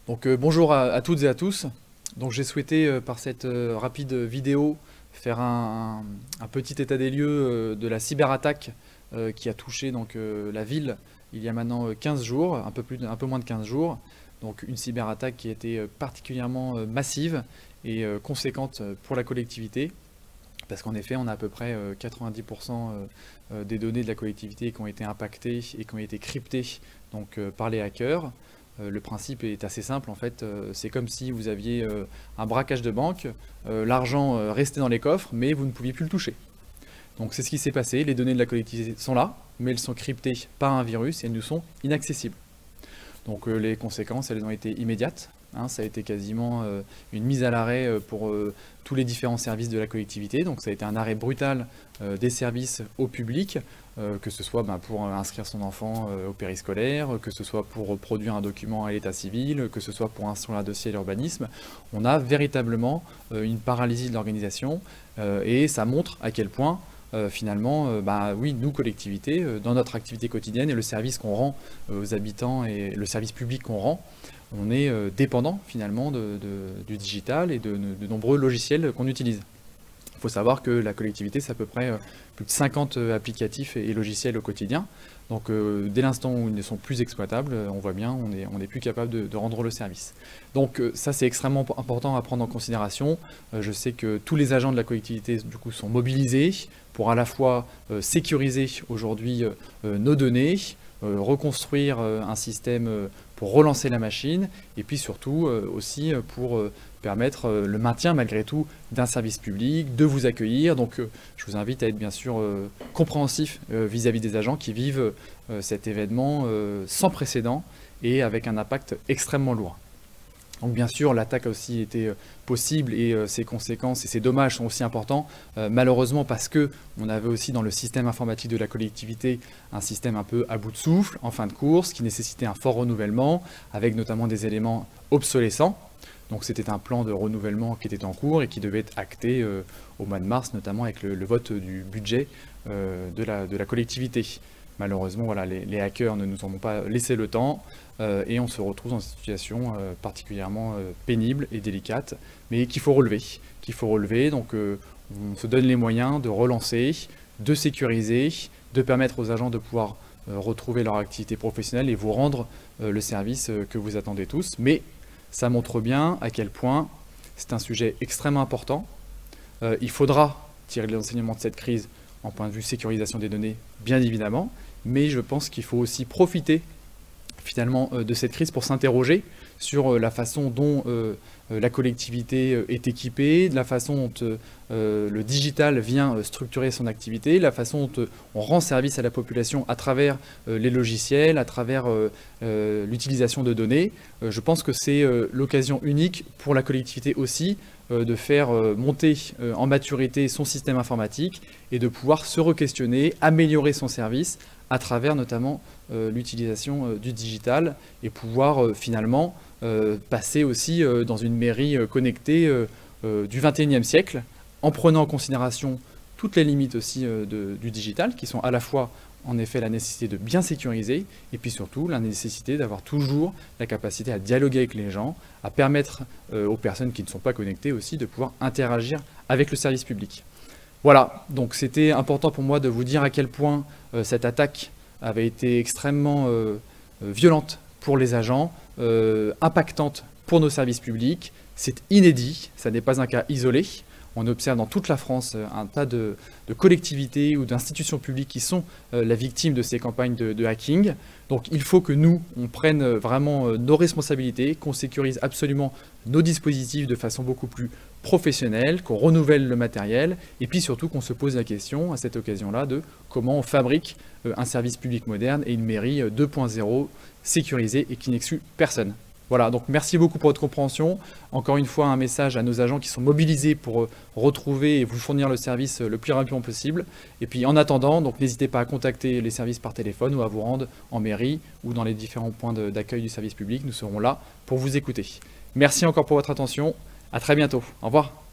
Donc bonjour à toutes et à tous. Donc j'ai souhaité par cette rapide vidéo faire un petit état des lieux de la cyberattaque qui a touché la ville il y a maintenant 15 jours, un peu moins de 15 jours. Donc une cyberattaque qui a été particulièrement massive et conséquente pour la collectivité. Parce qu'en effet, on a à peu près 90% des données de la collectivité qui ont été impactées et qui ont été cryptées par les hackers. Le principe est assez simple en fait, c'est comme si vous aviez un braquage de banque, l'argent restait dans les coffres mais vous ne pouviez plus le toucher. Donc c'est ce qui s'est passé, les données de la collectivité sont là, mais elles sont cryptées par un virus et elles nous sont inaccessibles. Donc les conséquences, elles ont été immédiates. Ça a été quasiment une mise à l'arrêt pour tous les différents services de la collectivité. Donc ça a été un arrêt brutal des services au public, que ce soit pour inscrire son enfant au périscolaire, que ce soit pour produire un document à l'état civil, que ce soit pour instruire un dossier à l'urbanisme. On a véritablement une paralysie de l'organisation et ça montre à quel point finalement, oui, nous, collectivités, dans notre activité quotidienne et le service qu'on rend aux habitants et le service public qu'on rend, on est dépendant finalement du digital et de nombreux logiciels qu'on utilise. Il faut savoir que la collectivité, c'est à peu près plus de 50 applicatifs et logiciels au quotidien. Donc dès l'instant où ils ne sont plus exploitables, on voit bien, on n'est plus capable de rendre le service. Donc ça, c'est extrêmement important à prendre en considération. Je sais que tous les agents de la collectivité du coup, sont mobilisés pour à la fois sécuriser aujourd'hui nos données, reconstruire un système pour relancer la machine, et puis surtout aussi pour permettre le maintien malgré tout d'un service public, de vous accueillir. Donc je vous invite à être bien sûr compréhensif vis-à-vis des agents qui vivent cet événement sans précédent et avec un impact extrêmement lourd. Donc bien sûr, l'attaque a aussi été possible et ses conséquences et ses dommages sont aussi importants, malheureusement parce que on avait aussi dans le système informatique de la collectivité un système un peu à bout de souffle, en fin de course, qui nécessitait un fort renouvellement, avec notamment des éléments obsolescents. Donc c'était un plan de renouvellement qui était en cours et qui devait être acté au mois de mars, notamment avec le vote du budget de la collectivité. Malheureusement, voilà, les hackers ne nous en ont pas laissé le temps et on se retrouve dans une situation particulièrement pénible et délicate, mais qu'il faut relever. Donc on se donne les moyens de relancer, de sécuriser, de permettre aux agents de pouvoir retrouver leur activité professionnelle et vous rendre le service que vous attendez tous. Mais ça montre bien à quel point c'est un sujet extrêmement important. Il faudra tirer l'enseignement de cette crise en point de vue sécurisation des données, bien évidemment, mais je pense qu'il faut aussi profiter finalement de cette crise pour s'interroger sur la façon dont la collectivité est équipée, de la façon dont le digital vient structurer son activité, la façon dont on rend service à la population à travers les logiciels, à travers l'utilisation de données. Je pense que c'est l'occasion unique pour la collectivité aussi de faire monter en maturité son système informatique et de pouvoir se re-questionner, améliorer son service à travers notamment l'utilisation du digital et pouvoir finalement passer aussi dans une mairie connectée du 21e siècle en prenant en considération toutes les limites aussi du digital qui sont à la fois en effet la nécessité de bien sécuriser et puis surtout la nécessité d'avoir toujours la capacité à dialoguer avec les gens, à permettre aux personnes qui ne sont pas connectées aussi de pouvoir interagir avec le service public. Voilà, donc c'était important pour moi de vous dire à quel point cette attaque avait été extrêmement violente pour les agents, impactante pour nos services publics. C'est inédit, ça n'est pas un cas isolé. On observe dans toute la France un tas de collectivités ou d'institutions publiques qui sont la victime de ces campagnes de hacking. Donc il faut que nous, on prenne vraiment nos responsabilités, qu'on sécurise absolument nos dispositifs de façon beaucoup plus professionnelle, qu'on renouvelle le matériel, et puis surtout qu'on se pose la question à cette occasion-là de comment on fabrique un service public moderne et une mairie 2.0 sécurisée et qui n'exclut personne. Voilà, donc merci beaucoup pour votre compréhension. Encore une fois, un message à nos agents qui sont mobilisés pour retrouver et vous fournir le service le plus rapidement possible. Et puis en attendant, donc n'hésitez pas à contacter les services par téléphone ou à vous rendre en mairie ou dans les différents points d'accueil du service public. Nous serons là pour vous écouter. Merci encore pour votre attention. À très bientôt. Au revoir.